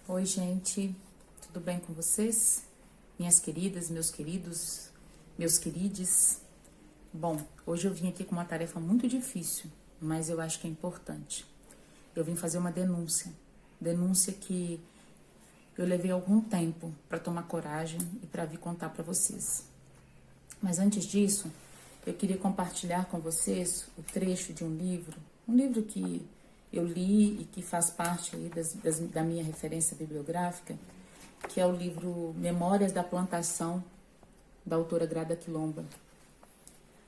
Oi, gente, tudo bem com vocês? Minhas queridas, meus queridos, meus querides. Bom, hoje eu vim aqui com uma tarefa muito difícil, mas eu acho que é importante. Eu vim fazer uma denúncia que eu levei algum tempo para tomar coragem e para vir contar para vocês. Mas antes disso, eu queria compartilhar com vocês o trecho de um livro que eu li e que faz parte aí da minha referência bibliográfica, que é o livro Memórias da Plantação, da autora Grada Quilomba.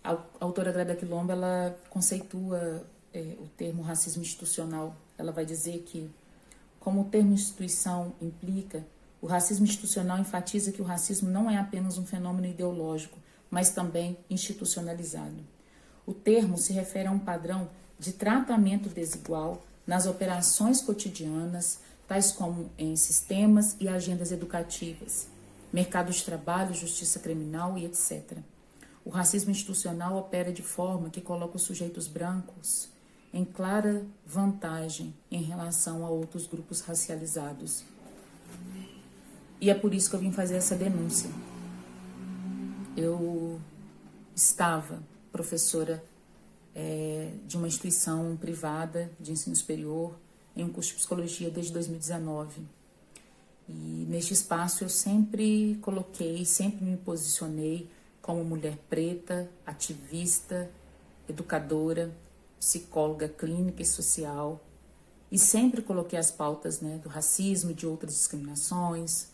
A autora Grada Quilomba, ela conceitua o termo racismo institucional. Ela vai dizer que, como o termo instituição implica, o racismo institucional enfatiza que o racismo não é apenas um fenômeno ideológico, mas também institucionalizado. O termo se refere a um padrão de tratamento desigual nas operações cotidianas, tais como em sistemas e agendas educativas, mercado de trabalho, justiça criminal e etc. O racismo institucional opera de forma que coloca os sujeitos brancos em clara vantagem em relação a outros grupos racializados. E é por isso que eu vim fazer essa denúncia. Eu estava professora de uma instituição privada de ensino superior em um curso de psicologia desde 2019. E neste espaço eu sempre me posicionei como mulher preta, ativista, educadora, psicóloga clínica e social, e sempre coloquei as pautas do racismo e de outras discriminações,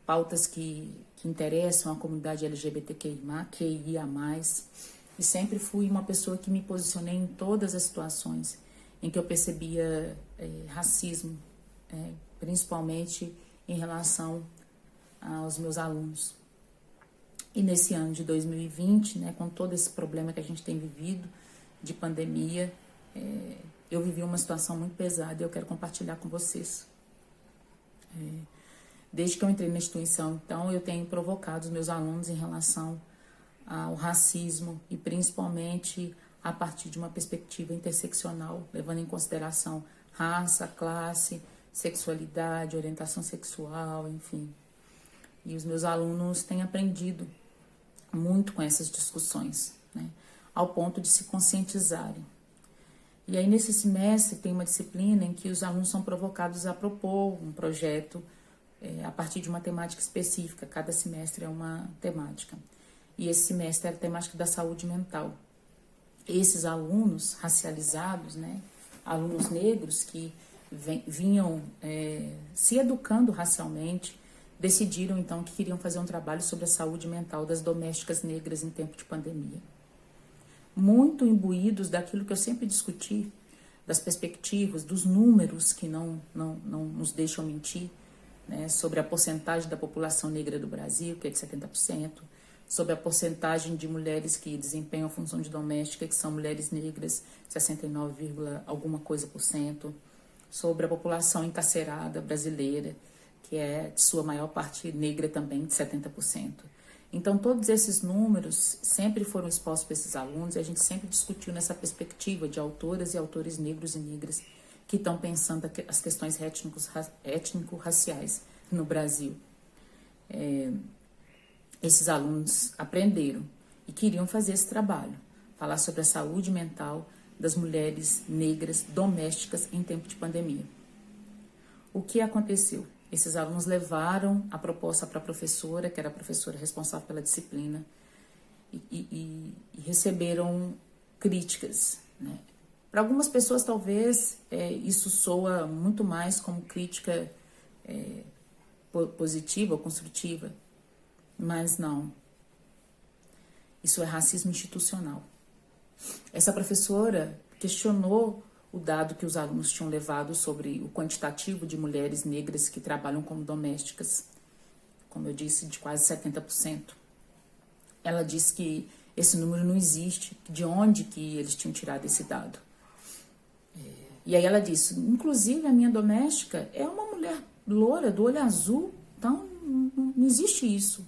pautas que interessam a comunidade LGBTQIA+, e sempre fui uma pessoa que me posicionei em todas as situações em que eu percebia racismo, principalmente em relação aos meus alunos. E nesse ano de 2020, com todo esse problema que a gente tem vivido, de pandemia, eu vivi uma situação muito pesada e eu quero compartilhar com vocês. Desde que eu entrei na instituição, então, eu tenho provocado os meus alunos em relação ao racismo e principalmente a partir de uma perspectiva interseccional, levando em consideração raça, classe, sexualidade, orientação sexual, enfim. E os meus alunos têm aprendido muito com essas discussões, ao ponto de se conscientizarem. E aí, nesse semestre, tem uma disciplina em que os alunos são provocados a propor um projeto a partir de uma temática específica. Cada semestre é uma temática. E esse semestre é a temática da saúde mental. Esses alunos racializados, alunos negros que vinham se educando racialmente, decidiram então que queriam fazer um trabalho sobre a saúde mental das domésticas negras em tempo de pandemia. Muito imbuídos daquilo que eu sempre discuti, das perspectivas, dos números que não nos deixam mentir, sobre a porcentagem da população negra do Brasil, que é de 70%, sobre a porcentagem de mulheres que desempenham a função de doméstica, que são mulheres negras, 69, alguma coisa por cento, sobre a população encarcerada brasileira, que é de sua maior parte negra também, de 70%. Então, todos esses números sempre foram expostos para esses alunos e a gente sempre discutiu nessa perspectiva de autoras e autores negros e negras que estão pensando as questões étnico-raciais no Brasil. Esses alunos aprenderam e queriam fazer esse trabalho, falar sobre a saúde mental das mulheres negras domésticas em tempo de pandemia. O que aconteceu? Esses alunos levaram a proposta para a professora, que era a professora responsável pela disciplina, e receberam críticas. Para algumas pessoas, talvez, isso soa muito mais como crítica positiva ou construtiva, mas não. Isso é racismo institucional. Essa professora questionou o dado que os alunos tinham levado sobre o quantitativo de mulheres negras que trabalham como domésticas, como eu disse, de quase 70%. Ela disse que esse número não existe, de onde que eles tinham tirado esse dado. E aí ela disse, inclusive a minha doméstica é uma mulher loura, do olho azul, então não existe isso.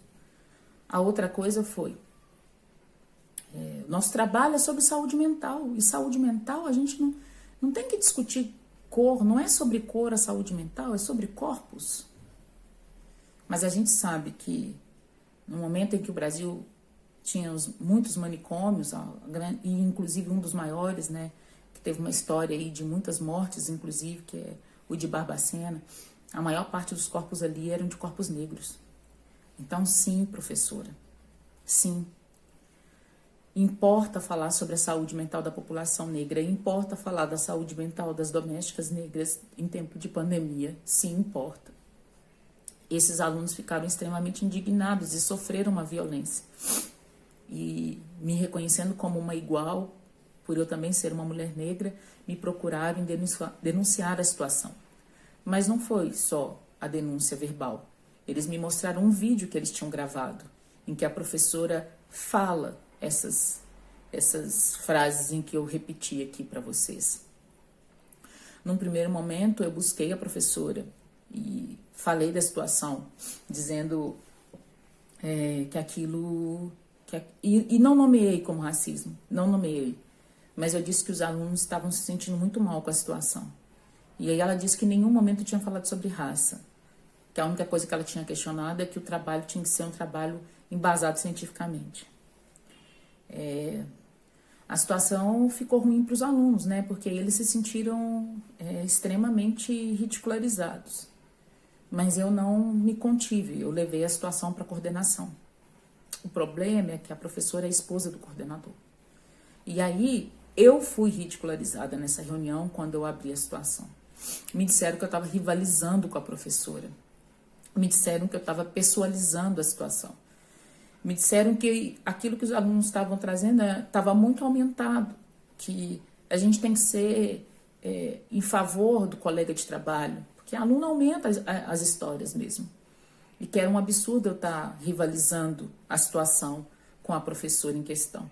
A outra coisa foi, nosso trabalho é sobre saúde mental, e saúde mental a gente não tem que discutir cor, não é sobre cor a saúde mental, é sobre corpos. Mas a gente sabe que no momento em que o Brasil tinha muitos manicômios, e inclusive um dos maiores, né, que teve uma história aí de muitas mortes, inclusive, que é o de Barbacena, a maior parte dos corpos ali eram de corpos negros. Então, sim, professora, sim. Importa falar sobre a saúde mental da população negra, importa falar da saúde mental das domésticas negras em tempo de pandemia, sim, importa. Esses alunos ficaram extremamente indignados e sofreram uma violência. E me reconhecendo como uma igual, por eu também ser uma mulher negra, me procuraram denunciar a situação. Mas não foi só a denúncia verbal. Eles me mostraram um vídeo que eles tinham gravado, em que a professora fala essas frases em que eu repeti aqui para vocês. Num primeiro momento, eu busquei a professora e falei da situação, dizendo que aquilo... E não nomeei como racismo, não nomeei. Mas eu disse que os alunos estavam se sentindo muito mal com a situação. E aí ela disse que em nenhum momento tinha falado sobre raça. Que a única coisa que ela tinha questionado é que o trabalho tinha que ser um trabalho embasado cientificamente. A situação ficou ruim para os alunos, né? Porque eles se sentiram extremamente ridicularizados. Mas eu não me contive, eu levei a situação para a coordenação. O problema é que a professora é a esposa do coordenador. E aí, eu fui ridicularizada nessa reunião quando eu abri a situação. Me disseram que eu estava rivalizando com a professora. Me disseram que eu estava pessoalizando a situação. Me disseram que aquilo que os alunos estavam trazendo estava muito aumentado, que a gente tem que ser em favor do colega de trabalho, porque aluno aumenta as histórias mesmo. E que era um absurdo eu estar rivalizando a situação com a professora em questão.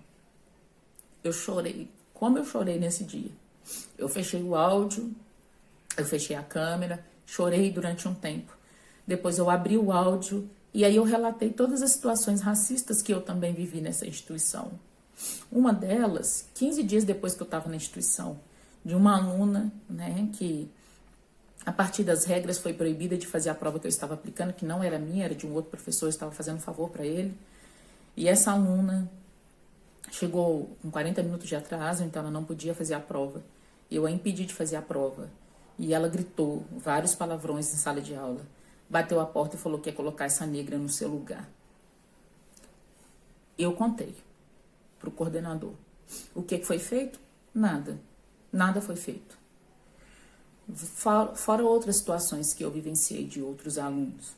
Eu chorei, como eu chorei nesse dia. Eu fechei o áudio, eu fechei a câmera, chorei durante um tempo. Depois eu abri o áudio e aí eu relatei todas as situações racistas que eu também vivi nessa instituição. Uma delas, 15 dias depois que eu estava na instituição, de uma aluna, né, que a partir das regras foi proibida de fazer a prova que eu estava aplicando, que não era minha, era de um outro professor, eu estava fazendo um favor para ele. E essa aluna chegou com 40 minutos de atraso, então ela não podia fazer a prova. Eu a impedi de fazer a prova. E ela gritou vários palavrões em sala de aula. Bateu a porta e falou que ia colocar essa negra no seu lugar. Eu contei para o coordenador. O que foi feito? Nada. Nada foi feito. Fora outras situações que eu vivenciei de outros alunos.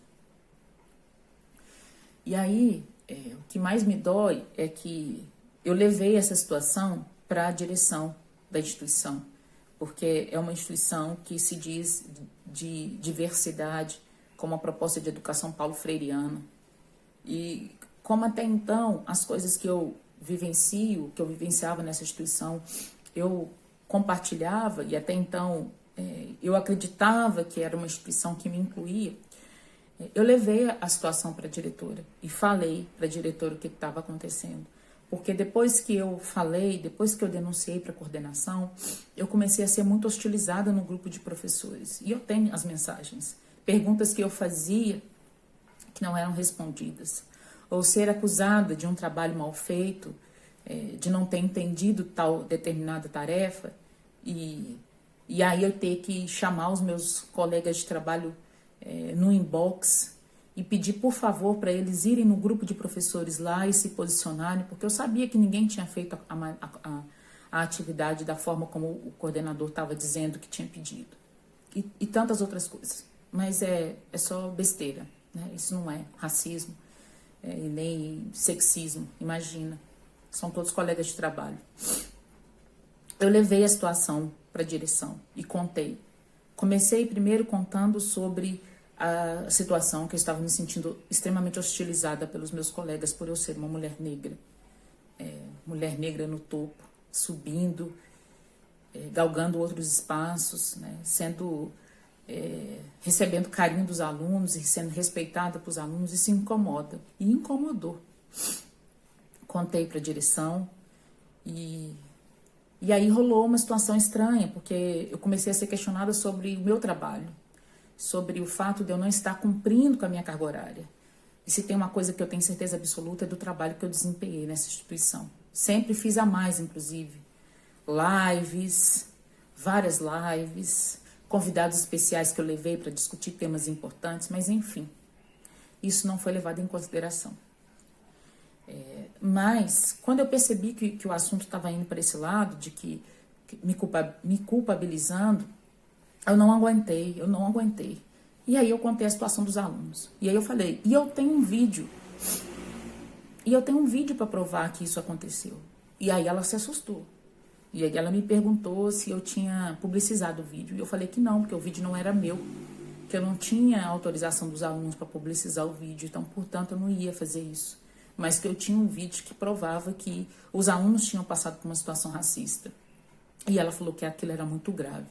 E aí, o que mais me dói é que eu levei essa situação para a direção da instituição, porque é uma instituição que se diz de diversidade, como a proposta de educação Paulo Freireana. E como até então, as coisas que eu vivencio, que eu vivenciava nessa instituição, eu compartilhava, e até então eu acreditava que era uma instituição que me incluía. Eu levei a situação para a diretora e falei para a diretora o que estava acontecendo. Porque depois que eu falei, depois que eu denunciei para a coordenação, eu comecei a ser muito hostilizada no grupo de professores. E eu tenho as mensagens. Perguntas que eu fazia que não eram respondidas. Ou ser acusada de um trabalho mal feito, de não ter entendido tal determinada tarefa. E aí eu ter que chamar os meus colegas de trabalho no inbox e pedir, por favor, para eles irem no grupo de professores lá e se posicionarem, porque eu sabia que ninguém tinha feito a atividade da forma como o coordenador estava dizendo que tinha pedido. E tantas outras coisas. Mas é só besteira, né? Isso não é racismo e nem sexismo, imagina. São todos colegas de trabalho. Eu levei a situação para a direção e contei. Comecei primeiro contando sobre a situação que eu estava me sentindo extremamente hostilizada pelos meus colegas por eu ser uma mulher negra. Mulher negra no topo, subindo, galgando outros espaços, né, recebendo carinho dos alunos e sendo respeitada pelos alunos. Isso incomoda. E incomodou. Contei para a direção e E aí rolou uma situação estranha, porque eu comecei a ser questionada sobre o meu trabalho, sobre o fato de eu não estar cumprindo com a minha carga horária. E se tem uma coisa que eu tenho certeza absoluta é do trabalho que eu desempenhei nessa instituição. Sempre fiz a mais, inclusive. Lives, várias lives, convidados especiais que eu levei para discutir temas importantes, mas enfim, isso não foi levado em consideração. Mas, quando eu percebi que o assunto estava indo para esse lado, de que me culpabilizando, eu não aguentei. E aí eu contei a situação dos alunos. E aí eu falei, e eu tenho um vídeo para provar que isso aconteceu. E aí ela se assustou. E aí ela me perguntou se eu tinha publicizado o vídeo. E eu falei que não, porque o vídeo não era meu. Que eu não tinha autorização dos alunos para publicizar o vídeo. Então, portanto, eu não ia fazer isso. Mas que eu tinha um vídeo que provava que os alunos tinham passado por uma situação racista. E ela falou que aquilo era muito grave.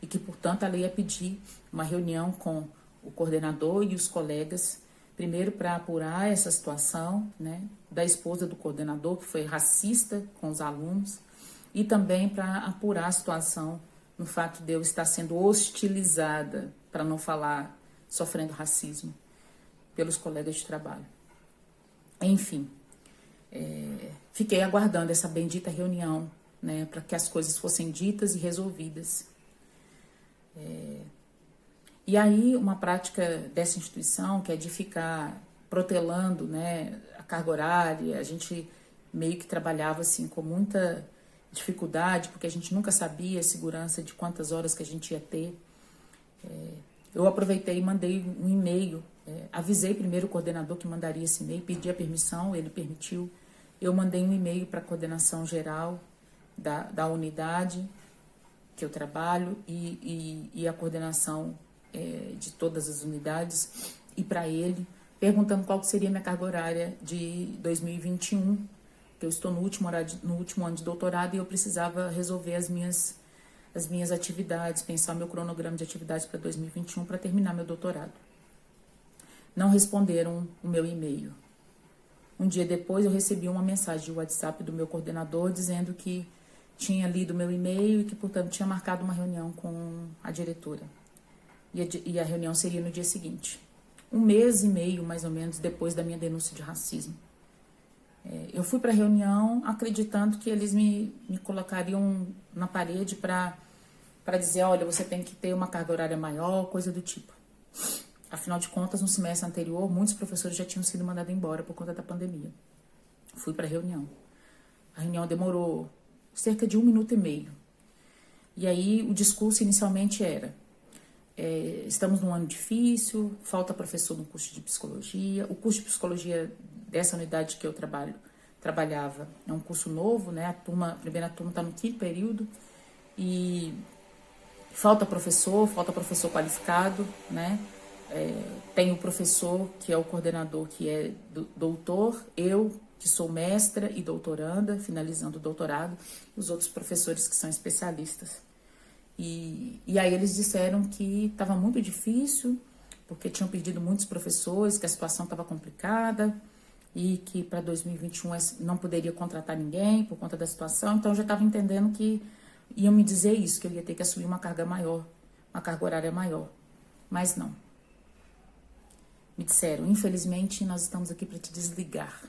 E que, portanto, ela ia pedir uma reunião com o coordenador e os colegas, primeiro para apurar essa situação, né, da esposa do coordenador, que foi racista com os alunos, e também para apurar a situação no fato de eu estar sendo hostilizada, para não falar sofrendo racismo, pelos colegas de trabalho. Enfim, fiquei aguardando essa bendita reunião, né, para que as coisas fossem ditas e resolvidas. E aí, uma prática dessa instituição, que é de ficar protelando, né, a carga horária, a gente meio que trabalhava assim com muita dificuldade, porque a gente nunca sabia a segurança de quantas horas que a gente ia ter. Eu aproveitei e mandei um e-mail, avisei primeiro o coordenador que mandaria esse e-mail, pedi a permissão, ele permitiu. Eu mandei um e-mail para a coordenação geral da unidade que eu trabalho e a coordenação de todas as unidades, e para ele, perguntando qual seria a minha carga horária de 2021, que eu estou no último ano de doutorado e eu precisava resolver as minhas atividades, pensar meu cronograma de atividades para 2021 para terminar meu doutorado. Não responderam o meu e-mail. Um dia depois eu recebi uma mensagem de WhatsApp do meu coordenador dizendo que tinha lido meu e-mail e que, portanto, tinha marcado uma reunião com a diretora. E a reunião seria no dia seguinte. 1 mês e meio, mais ou menos, depois da minha denúncia de racismo. Eu fui para a reunião acreditando que eles me colocariam na parede para dizer, olha, você tem que ter uma carga horária maior, coisa do tipo. Afinal de contas, no semestre anterior, muitos professores já tinham sido mandados embora por conta da pandemia. Fui para a reunião. A reunião demorou cerca de 1 minuto e meio. E aí o discurso inicialmente era, estamos num ano difícil, falta professor no curso de psicologia. O curso de psicologia dessa unidade que eu trabalhava é um curso novo, né? A primeira turma está no 5º período e falta professor qualificado, né? Tem o professor que é o coordenador, que é doutor, eu que sou mestra e doutoranda, finalizando o doutorado, os outros professores que são especialistas. E aí eles disseram que estava muito difícil, porque tinham perdido muitos professores, que a situação estava complicada e que para 2021 não poderia contratar ninguém por conta da situação. Então eu já estava entendendo que iam me dizer isso, que eu ia ter que assumir uma carga maior, uma carga horária maior. Mas não. Me disseram, infelizmente nós estamos aqui para te desligar.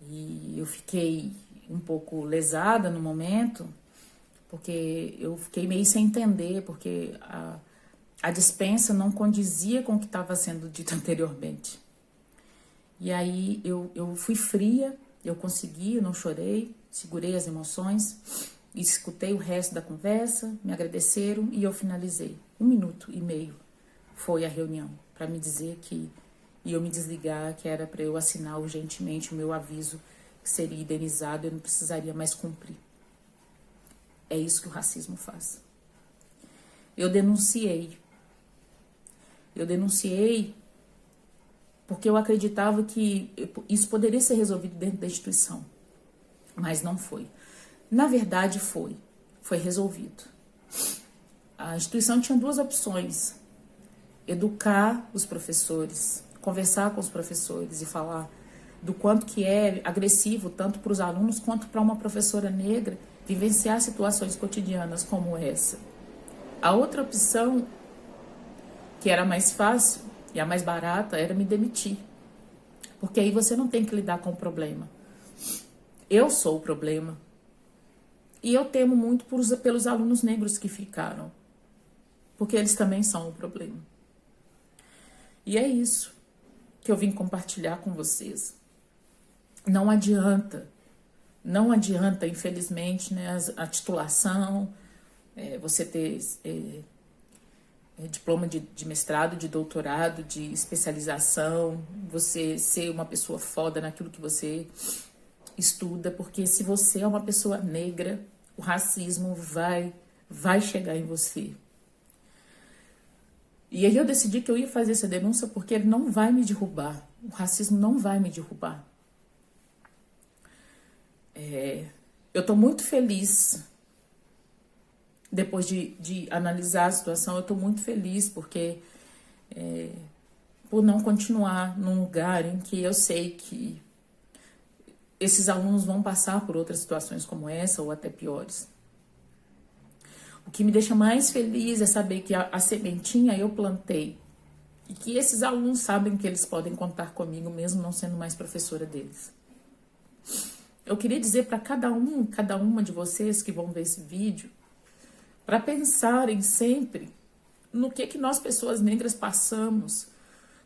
E eu fiquei um pouco lesada no momento, porque eu fiquei meio sem entender, porque a dispensa não condizia com o que estava sendo dito anteriormente. E aí eu fui fria, eu consegui, eu não chorei, segurei as emoções, escutei o resto da conversa, me agradeceram e eu finalizei. 1 minuto e meio foi a reunião, para me dizer que ia me desligar, que era para eu assinar urgentemente o meu aviso, que seria indenizado, eu não precisaria mais cumprir. É isso que o racismo faz. Eu denunciei porque eu acreditava que isso poderia ser resolvido dentro da instituição, mas não foi. Na verdade, foi resolvido. A instituição tinha 2 opções: educar os professores, conversar com os professores e falar do quanto que é agressivo, tanto para os alunos quanto para uma professora negra, vivenciar situações cotidianas como essa. A outra opção, que era mais fácil e a mais barata, era me demitir. Porque aí você não tem que lidar com o problema. Eu sou o problema. E eu temo muito pelos alunos negros que ficaram. Porque eles também são o problema. E é isso que eu vim compartilhar com vocês. Não adianta, infelizmente, né, a titulação, você ter diploma de mestrado, de doutorado, de especialização, você ser uma pessoa foda naquilo que você estuda, porque se você é uma pessoa negra, o racismo vai chegar em você. E aí eu decidi que eu ia fazer essa denúncia porque ele não vai me derrubar. O racismo não vai me derrubar. Eu tô muito feliz. Depois de analisar a situação, eu tô muito feliz porque por não continuar num lugar em que eu sei que esses alunos vão passar por outras situações como essa ou até piores. O que me deixa mais feliz é saber que a sementinha eu plantei e que esses alunos sabem que eles podem contar comigo mesmo não sendo mais professora deles. Eu queria dizer para cada uma de vocês que vão ver esse vídeo, para pensarem sempre no que nós pessoas negras passamos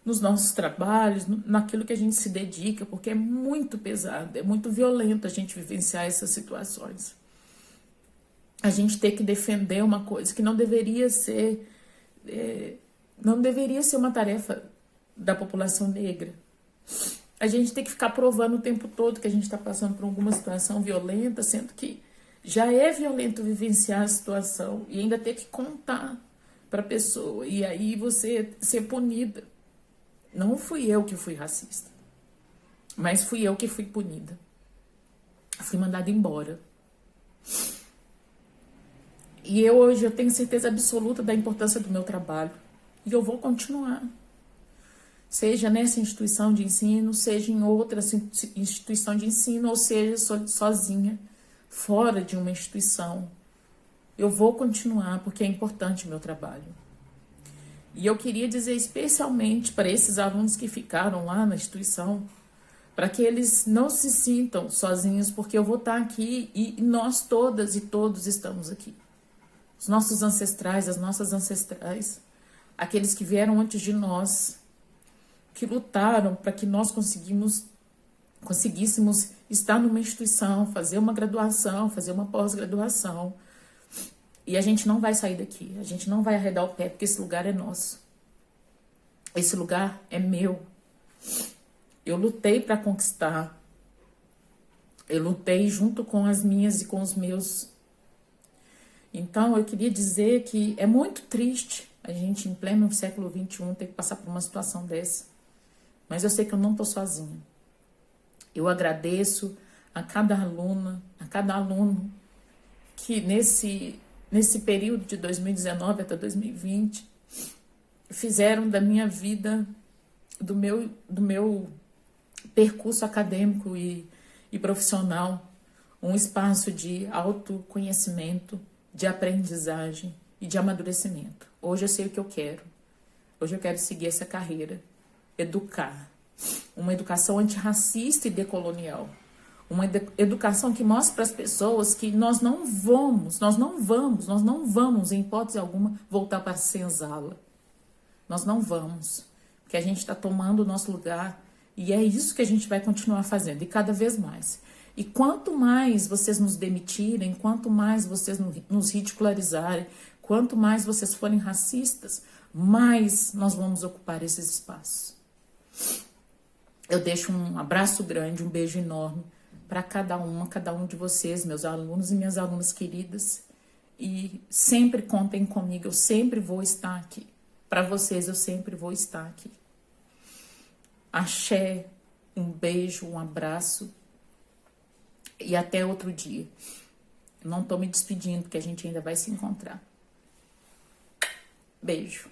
nos nossos trabalhos, naquilo que a gente se dedica, porque é muito pesado, é muito violento a gente vivenciar essas situações. A gente ter que defender uma coisa que não deveria ser uma tarefa da população negra. A gente tem que ficar provando o tempo todo que a gente está passando por alguma situação violenta, sendo que já é violento vivenciar a situação e ainda ter que contar para a pessoa e aí você ser punida. Não fui eu que fui racista, mas fui eu que fui punida. Fui mandada embora. E hoje eu tenho certeza absoluta da importância do meu trabalho. E eu vou continuar. Seja nessa instituição de ensino, seja em outra instituição de ensino, ou seja sozinha, fora de uma instituição. Eu vou continuar porque é importante o meu trabalho. E eu queria dizer especialmente para esses alunos que ficaram lá na instituição, para que eles não se sintam sozinhos, porque eu vou estar aqui e nós todas e todos estamos aqui. Os nossos ancestrais, as nossas ancestrais, aqueles que vieram antes de nós, que lutaram para que nós conseguíssemos estar numa instituição, fazer uma graduação, fazer uma pós-graduação. E a gente não vai sair daqui, a gente não vai arredar o pé, porque esse lugar é nosso. Esse lugar é meu. Eu lutei para conquistar. Eu lutei junto com as minhas e com os meus. Então, eu queria dizer que é muito triste a gente, em pleno século XXI, ter que passar por uma situação dessa. Mas eu sei que eu não estou sozinha. Eu agradeço a cada aluna, a cada aluno que nesse período de 2019 até 2020 fizeram da minha vida, do meu percurso acadêmico e profissional, um espaço de autoconhecimento, de aprendizagem e de amadurecimento. Hoje eu sei o que eu quero. Hoje eu quero seguir essa carreira, educar. Uma educação antirracista e decolonial. Uma educação que mostre para as pessoas que nós não vamos, em hipótese alguma, voltar para a senzala. Nós não vamos, porque a gente está tomando o nosso lugar e é isso que a gente vai continuar fazendo, e cada vez mais. E quanto mais vocês nos demitirem, quanto mais vocês nos ridicularizarem, quanto mais vocês forem racistas, mais nós vamos ocupar esses espaços. Eu deixo um abraço grande, um beijo enorme para cada um de vocês, meus alunos e minhas alunas queridas. E sempre contem comigo, eu sempre vou estar aqui. Para vocês, eu sempre vou estar aqui. Axé, um beijo, um abraço e até outro dia. Não estou me despedindo, porque a gente ainda vai se encontrar. Beijo.